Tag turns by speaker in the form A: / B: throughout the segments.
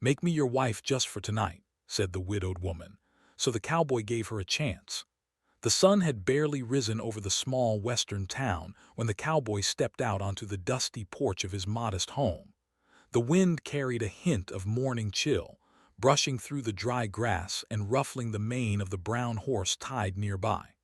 A: "Make me your wife just for tonight," said the widowed woman, so the cowboy gave her a chance. The sun had barely risen over the small western town when the cowboy stepped out onto the dusty porch of his modest home. The wind carried a hint of morning chill, brushing through the dry grass and ruffling the mane of the brown horse tied nearby.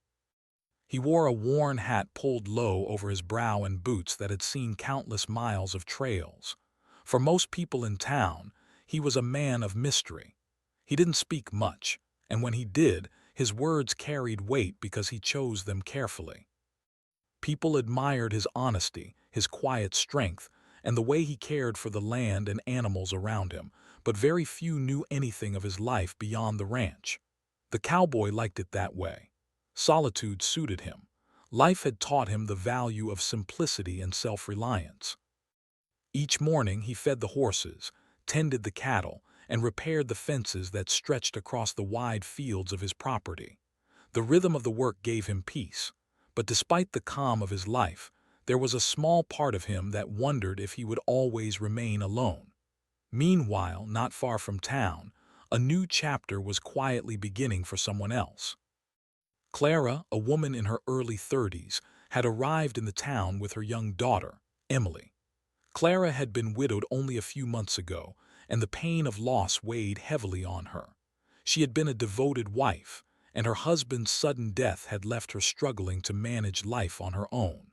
A: He wore a worn hat pulled low over his brow and boots that had seen countless miles of trails. For most people in town, he was a man of mystery. He didn't speak much, and when he did, his words carried weight because he chose them carefully. People admired his honesty, his quiet strength, and the way he cared for the land and animals around him, but very few knew anything of his life beyond the ranch. The cowboy liked it that way. Solitude suited him. Life had taught him the value of simplicity and self-reliance. Each morning he fed the horses, tended the cattle, and repaired the fences that stretched across the wide fields of his property. The rhythm of the work gave him peace, but despite the calm of his life, there was a small part of him that wondered if he would always remain alone. Meanwhile, not far from town, a new chapter was quietly beginning for someone else. Clara, a woman in her early 30s, had arrived in the town with her young daughter, Emily. Clara had been widowed only a few months ago, and the pain of loss weighed heavily on her. She had been a devoted wife, and her husband's sudden death had left her struggling to manage life on her own.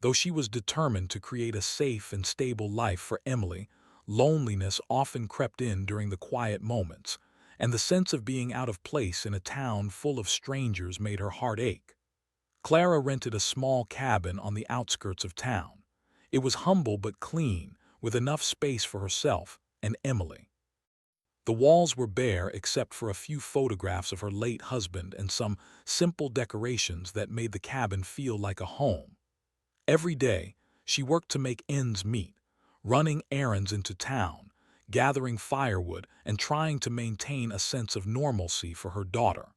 A: Though she was determined to create a safe and stable life for Emily, loneliness often crept in during the quiet moments, and the sense of being out of place in a town full of strangers made her heart ache. Clara rented a small cabin on the outskirts of town. It was humble but clean, with enough space for herself and Emily. The walls were bare except for a few photographs of her late husband and some simple decorations that made the cabin feel like a home. Every day, she worked to make ends meet, running errands into town, gathering firewood, and trying to maintain a sense of normalcy for her daughter.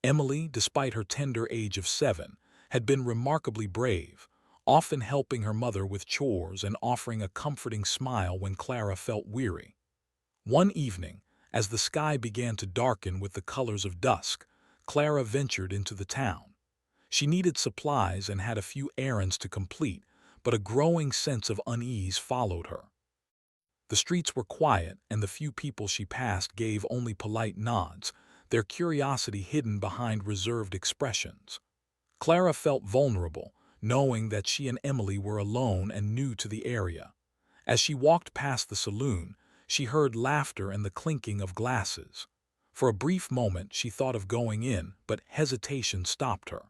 A: Emily, despite her tender age of 7, had been remarkably brave, often helping her mother with chores and offering a comforting smile when Clara felt weary. One evening, as the sky began to darken with the colors of dusk, Clara ventured into the town. She needed supplies and had a few errands to complete, but a growing sense of unease followed her. The streets were quiet, and the few people she passed gave only polite nods, their curiosity hidden behind reserved expressions. Clara felt vulnerable, knowing that she and Emily were alone and new to the area. As she walked past the saloon, she heard laughter and the clinking of glasses. For a brief moment she thought of going in, but hesitation stopped her.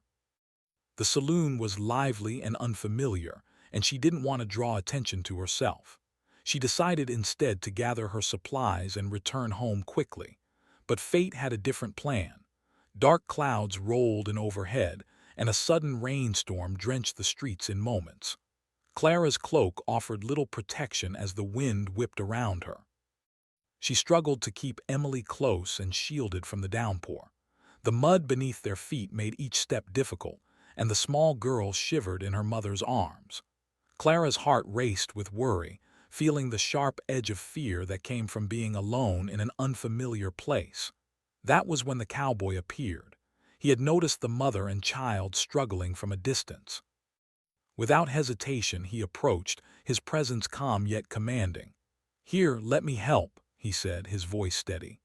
A: The saloon was lively and unfamiliar, and she didn't want to draw attention to herself. She decided instead to gather her supplies and return home quickly. But fate had a different plan. Dark clouds rolled in overhead, and a sudden rainstorm drenched the streets in moments. Clara's cloak offered little protection as the wind whipped around her. She struggled to keep Emily close and shielded from the downpour. The mud beneath their feet made each step difficult, and the small girl shivered in her mother's arms. Clara's heart raced with worry, feeling the sharp edge of fear that came from being alone in an unfamiliar place. That was when the cowboy appeared. He had noticed the mother and child struggling from a distance. Without hesitation, he approached, his presence calm yet commanding. "Here, let me help," he said, his voice steady.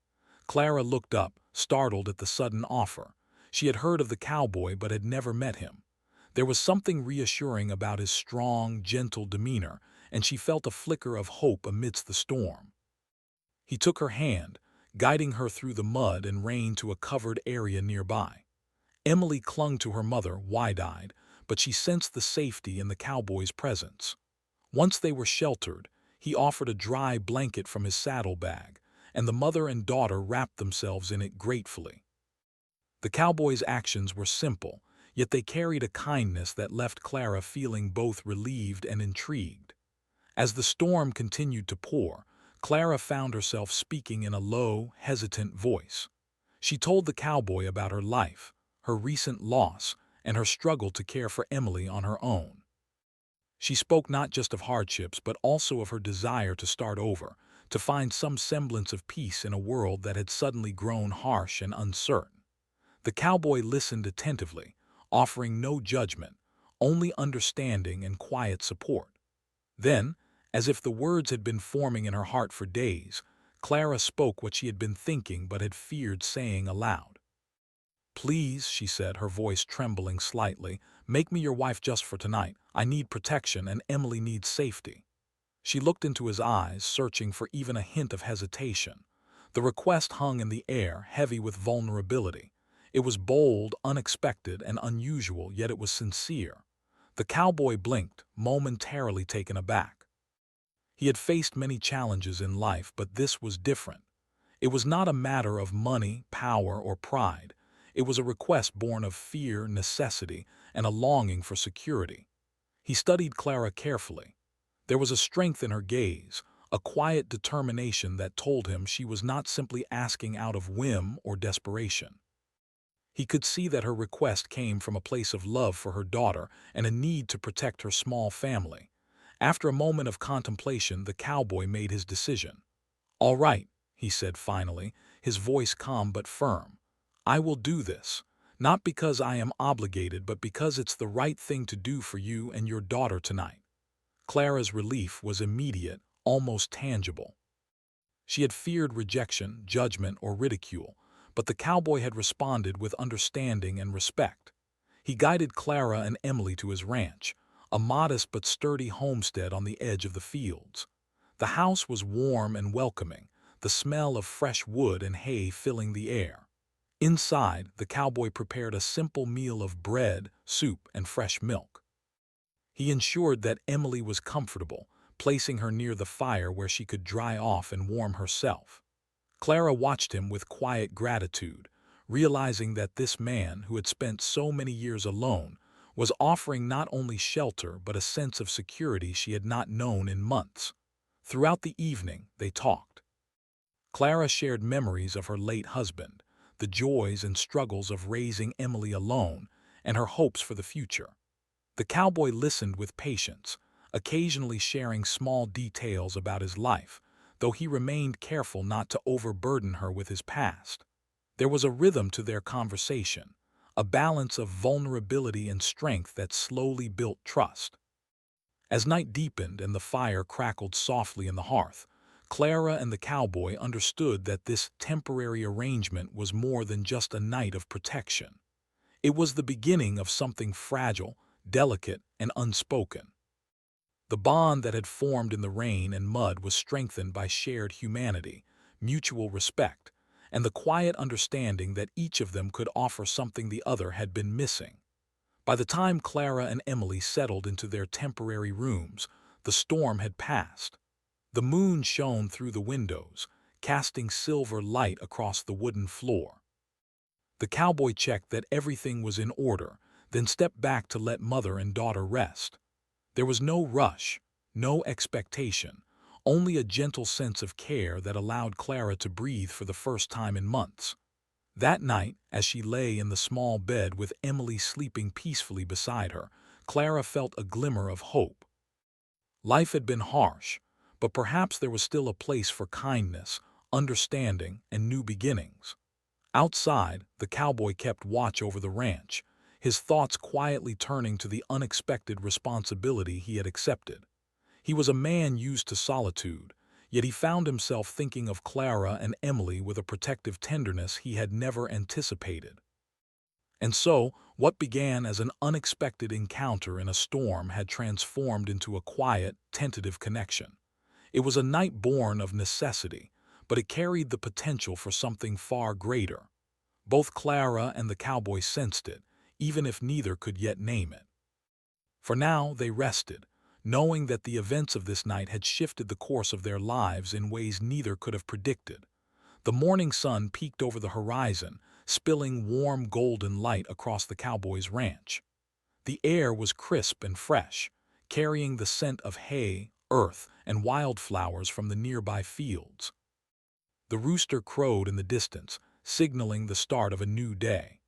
A: Clara looked up, startled at the sudden offer. She had heard of the cowboy but had never met him. There was something reassuring about his strong, gentle demeanor, and she felt a flicker of hope amidst the storm. He took her hand, guiding her through the mud and rain to a covered area nearby. Emily clung to her mother, wide-eyed, but she sensed the safety in the cowboy's presence. Once they were sheltered, he offered a dry blanket from his saddlebag, and the mother and daughter wrapped themselves in it gratefully. The cowboy's actions were simple, yet they carried a kindness that left Clara feeling both relieved and intrigued. As the storm continued to pour, Clara found herself speaking in a low, hesitant voice. She told the cowboy about her life, her recent loss, and her struggle to care for Emily on her own. She spoke not just of hardships but also of her desire to start over, to find some semblance of peace in a world that had suddenly grown harsh and uncertain. The cowboy listened attentively, offering no judgment, only understanding and quiet support. Then, as if the words had been forming in her heart for days, Clara spoke what she had been thinking but had feared saying aloud. "Please," she said, her voice trembling slightly, "make me your wife just for tonight. I need protection and Emily needs safety." She looked into his eyes, searching for even a hint of hesitation. The request hung in the air, heavy with vulnerability. It was bold, unexpected, and unusual, yet it was sincere. The cowboy blinked, momentarily taken aback. He had faced many challenges in life, but this was different. It was not a matter of money, power, or pride. It was a request born of fear, necessity, and a longing for security. He studied Clara carefully. There was a strength in her gaze, a quiet determination that told him she was not simply asking out of whim or desperation. He could see that her request came from a place of love for her daughter and a need to protect her small family. After a moment of contemplation, the cowboy made his decision. "All right," he said finally, his voice calm but firm. "I will do this, not because I am obligated, but because it's the right thing to do for you and your daughter tonight." Clara's relief was immediate, almost tangible. She had feared rejection, judgment, or ridicule, but the cowboy had responded with understanding and respect. He guided Clara and Emily to his ranch, a modest but sturdy homestead on the edge of the fields. The house was warm and welcoming, the smell of fresh wood and hay filling the air. Inside, the cowboy prepared a simple meal of bread, soup, and fresh milk. He ensured that Emily was comfortable, placing her near the fire where she could dry off and warm herself. Clara watched him with quiet gratitude, realizing that this man, who had spent so many years alone, was offering not only shelter but a sense of security she had not known in months. Throughout the evening, they talked. Clara shared memories of her late husband, the joys and struggles of raising Emily alone, and her hopes for the future. The cowboy listened with patience, occasionally sharing small details about his life, though he remained careful not to overburden her with his past. There was a rhythm to their conversation, a balance of vulnerability and strength that slowly built trust. As night deepened and the fire crackled softly in the hearth, Clara and the cowboy understood that this temporary arrangement was more than just a night of protection. It was the beginning of something fragile, delicate, and unspoken. The bond that had formed in the rain and mud was strengthened by shared humanity, mutual respect, and the quiet understanding that each of them could offer something the other had been missing. By the time Clara and Emily settled into their temporary rooms, the storm had passed. The moon shone through the windows, casting silver light across the wooden floor. The cowboy checked that everything was in order, then stepped back to let mother and daughter rest. There was no rush, no expectation, only a gentle sense of care that allowed Clara to breathe for the first time in months. That night, as she lay in the small bed with Emily sleeping peacefully beside her, Clara felt a glimmer of hope. Life had been harsh, but perhaps there was still a place for kindness, understanding, and new beginnings. Outside, the cowboy kept watch over the ranch, his thoughts quietly turning to the unexpected responsibility he had accepted. He was a man used to solitude, yet he found himself thinking of Clara and Emily with a protective tenderness he had never anticipated. And so, what began as an unexpected encounter in a storm had transformed into a quiet, tentative connection. It was a night born of necessity, but it carried the potential for something far greater. Both Clara and the cowboy sensed it, even if neither could yet name it. For now, they rested, knowing that the events of this night had shifted the course of their lives in ways neither could have predicted. The morning sun peeked over the horizon, spilling warm golden light across the cowboy's ranch. The air was crisp and fresh, carrying the scent of hay, earth, and wildflowers from the nearby fields. The rooster crowed in the distance, signaling the start of a new day.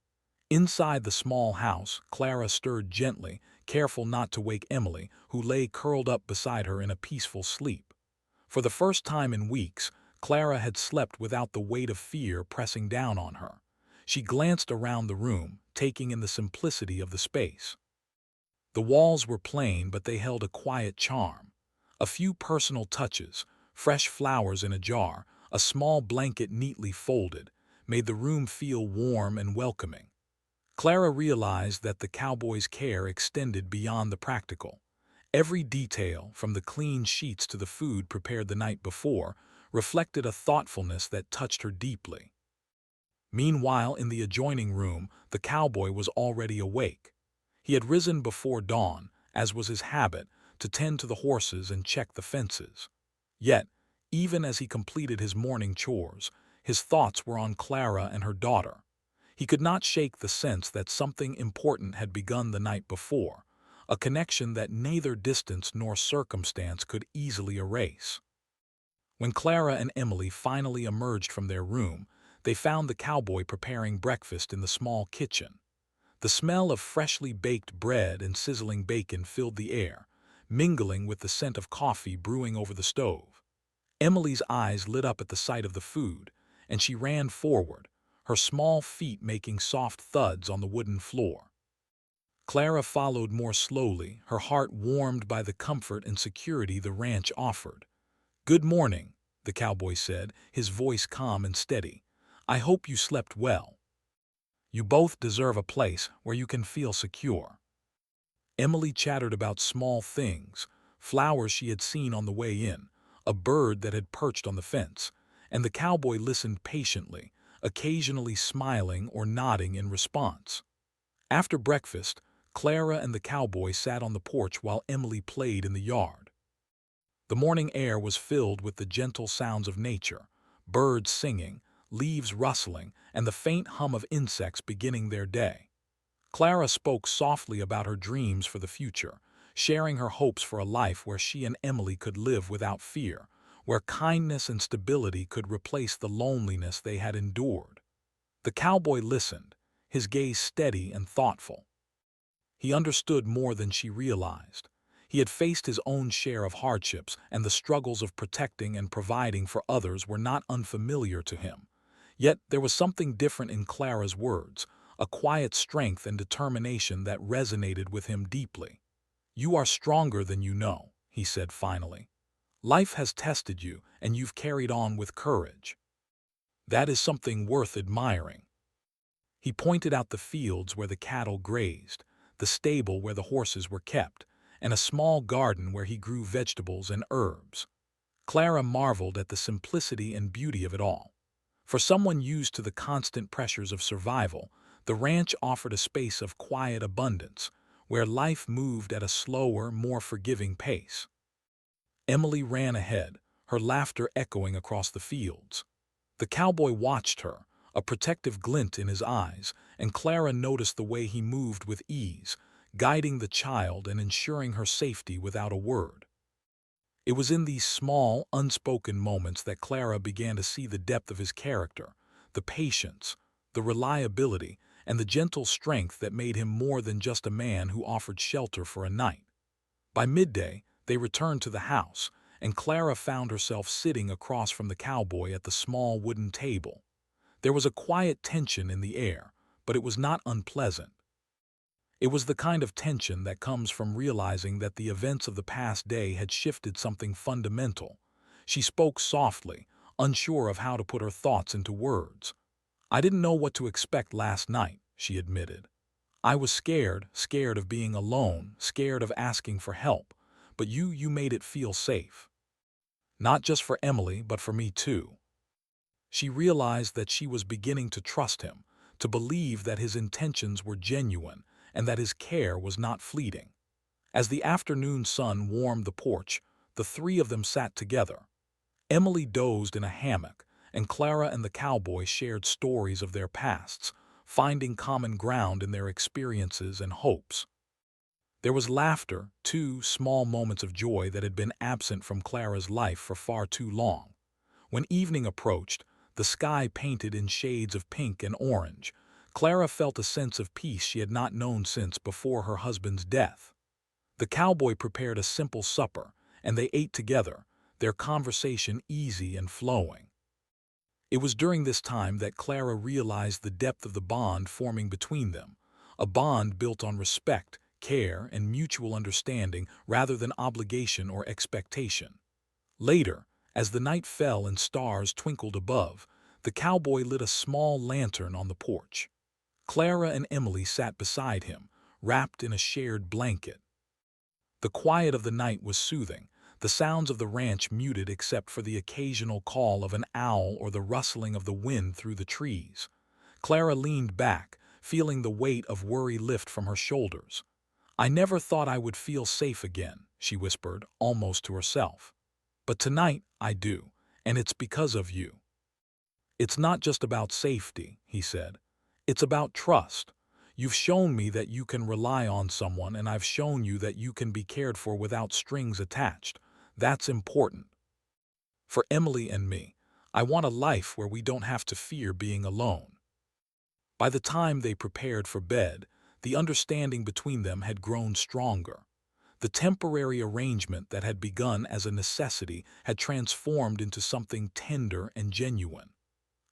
A: Inside the small house, Clara stirred gently, careful not to wake Emily, who lay curled up beside her in a peaceful sleep. For the first time in weeks, Clara had slept without the weight of fear pressing down on her. She glanced around the room, taking in the simplicity of the space. The walls were plain, but they held a quiet charm. A few personal touches, fresh flowers in a jar, a small blanket neatly folded, made the room feel warm and welcoming. Clara realized that the cowboy's care extended beyond the practical. Every detail, from the clean sheets to the food prepared the night before, reflected a thoughtfulness that touched her deeply. Meanwhile, in the adjoining room, the cowboy was already awake. He had risen before dawn, as was his habit, to tend to the horses and check the fences. Yet, even as he completed his morning chores, his thoughts were on Clara and her daughter. He could not shake the sense that something important had begun the night before, a connection that neither distance nor circumstance could easily erase. When Clara and Emily finally emerged from their room, they found the cowboy preparing breakfast in the small kitchen. The smell of freshly baked bread and sizzling bacon filled the air, mingling with the scent of coffee brewing over the stove. Emily's eyes lit up at the sight of the food, and she ran forward, her small feet making soft thuds on the wooden floor. Clara followed more slowly, her heart warmed by the comfort and security the ranch offered. "Good morning," the cowboy said, his voice calm and steady. "I hope you slept well. You both deserve a place where you can feel secure." Emily chattered about small things, flowers she had seen on the way in, a bird that had perched on the fence, and the cowboy listened patiently, occasionally smiling or nodding in response. After breakfast, Clara and the cowboy sat on the porch while Emily played in the yard. The morning air was filled with the gentle sounds of nature, birds singing, leaves rustling, and the faint hum of insects beginning their day. Clara spoke softly about her dreams for the future, sharing her hopes for a life where she and Emily could live without fear, where kindness and stability could replace the loneliness they had endured. The cowboy listened, his gaze steady and thoughtful. He understood more than she realized. He had faced his own share of hardships, and the struggles of protecting and providing for others were not unfamiliar to him. Yet there was something different in Clara's words, a quiet strength and determination that resonated with him deeply. "You are stronger than you know," he said finally. "Life has tested you, and you've carried on with courage. That is something worth admiring." He pointed out the fields where the cattle grazed, the stable where the horses were kept, and a small garden where he grew vegetables and herbs. Clara marveled at the simplicity and beauty of it all. For someone used to the constant pressures of survival, the ranch offered a space of quiet abundance, where life moved at a slower, more forgiving pace. Emily ran ahead, her laughter echoing across the fields. The cowboy watched her, a protective glint in his eyes, and Clara noticed the way he moved with ease, guiding the child and ensuring her safety without a word. It was in these small, unspoken moments that Clara began to see the depth of his character, the patience, the reliability, and the gentle strength that made him more than just a man who offered shelter for a night. By midday, they returned to the house, and Clara found herself sitting across from the cowboy at the small wooden table. There was a quiet tension in the air, but it was not unpleasant. It was the kind of tension that comes from realizing that the events of the past day had shifted something fundamental. She spoke softly, unsure of how to put her thoughts into words. "I didn't know what to expect last night," she admitted. "I was scared of being alone, scared of asking for help, but you made it feel safe. Not just for Emily, but for me too." She realized that she was beginning to trust him, to believe that his intentions were genuine and that his care was not fleeting. As the afternoon sun warmed the porch, the three of them sat together. Emily dozed in a hammock, and Clara and the cowboy shared stories of their pasts, finding common ground in their experiences and hopes. There was laughter, too, small moments of joy that had been absent from Clara's life for far too long. When evening approached, the sky painted in shades of pink and orange, Clara felt a sense of peace she had not known since before her husband's death. The cowboy prepared a simple supper, and they ate together, their conversation easy and flowing. It was during this time that Clara realized the depth of the bond forming between them, a bond built on respect, care, and mutual understanding rather than obligation or expectation. Later, as the night fell and stars twinkled above, the cowboy lit a small lantern on the porch. Clara and Emily sat beside him, wrapped in a shared blanket. The quiet of the night was soothing, the sounds of the ranch muted except for the occasional call of an owl or the rustling of the wind through the trees. Clara leaned back, feeling the weight of worry lift from her shoulders. "I never thought I would feel safe again," she whispered, almost to herself. "But tonight I do, and it's because of you." "It's not just about safety," he said. "It's about trust. You've shown me that you can rely on someone, and I've shown you that you can be cared for without strings attached. That's important. For Emily and me, I want a life where we don't have to fear being alone." By the time they prepared for bed, the understanding between them had grown stronger. The temporary arrangement that had begun as a necessity had transformed into something tender and genuine.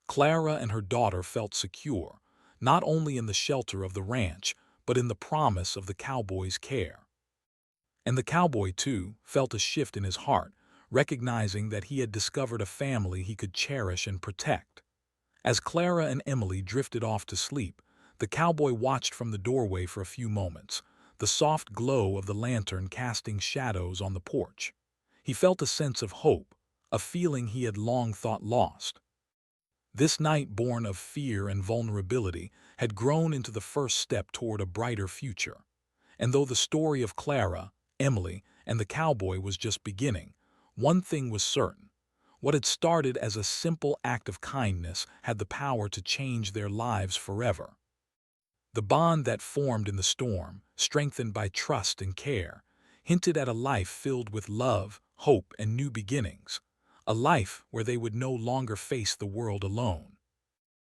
A: Clara and her daughter felt secure, not only in the shelter of the ranch, but in the promise of the cowboy's care. And the cowboy, too, felt a shift in his heart, recognizing that he had discovered a family he could cherish and protect. As Clara and Emily drifted off to sleep, the cowboy watched from the doorway for a few moments, the soft glow of the lantern casting shadows on the porch. He felt a sense of hope, a feeling he had long thought lost. This night, born of fear and vulnerability, had grown into the first step toward a brighter future. And though the story of Clara, Emily, and the cowboy was just beginning, one thing was certain. What had started as a simple act of kindness had the power to change their lives forever. The bond that formed in the storm, strengthened by trust and care, hinted at a life filled with love, hope, and new beginnings, a life where they would no longer face the world alone.